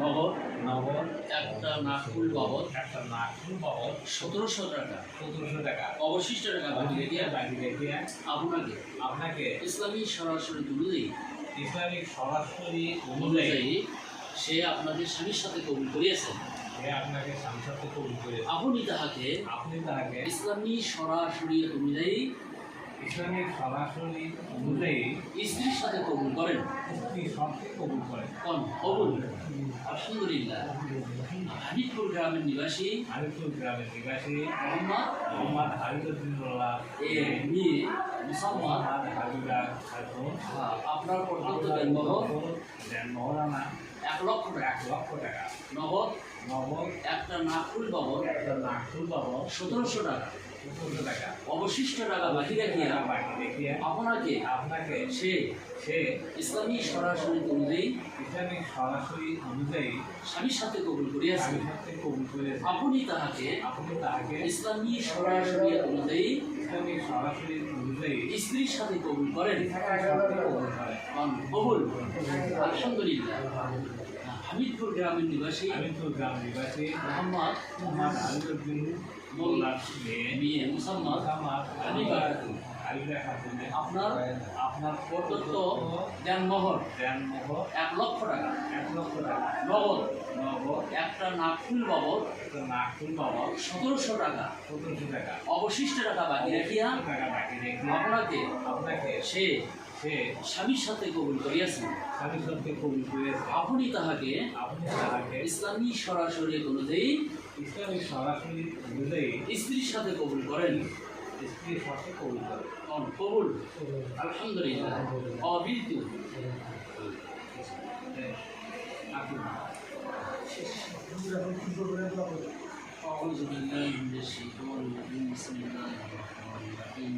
নগদ নগদ একটা নাকুল বাবদ 1700 টাকা অবশিষ্ট টাকা বাকি রেখে আপনাকে আপনাকে ইসলামী সরাসরি অনুযায়ী ইসলামিক সরাসরি অনুযায়ী সে আপনাকে স্বামীর সাথে কবুল করিয়েছেন। আপনাকে সাথে কবুল করে আপনি তাহাকে ইসলামী সরাসরি অনুযায়ী ইসলামিক সরাসরি অনুযায়ী স্ত্রীর সাথে কবুল করেন। স্ত্রীর সাথে কবুল করেন। কবুল আলহামদুলিল্লাহ। হাবিবপুর গ্রামের নিবাসী মোহাম্মদ হাবিবুল্লাহ এর মেয়ে মুসাম্মদ আপনার পর্যন্ত মহারানা 1 লক্ষ টাকা নগদ একটা নাকুল বাবদ 1700 টাকা অবশিষ্ট টাকা বাকি রাখিয়া আপনাকে সে ইসলামী সরাসরি অনুযায়ী স্বামীর সাথে কবুল করিয়াছেন। আপনি তাহাকে ইসলামী সরাসরি অনুযায়ী স্ত্রীর সাথে কবুল করেন। কবুল আলহামদুলিল্লাহ। হামিদপুর গ্রামের নিবাসী মোহাম্মদ মেয়ে মুসাম্মদ আপনার প্রদত্ত দেনমোহর 1 লক্ষ টাকা নগদ একটা নাকুল বাবদ 1700 টাকা অবশিষ্ট টাকা বাকি রাখিয়া আপনাকে সে স্বামীর সাথে কবুল করিয়াছেন। আপনি তাহাকে ইসলামী সরাসরি অনুযায়ী স্ত্রীর সাথে কবুল করেন। কবুল আলহামদুলিল্লাহ। অবিলতু أعوذ بالله من الشيطان الرجيم بسم الله الرحمن الرحيم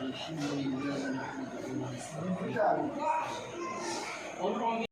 الحمد لله نحمده ونستعينه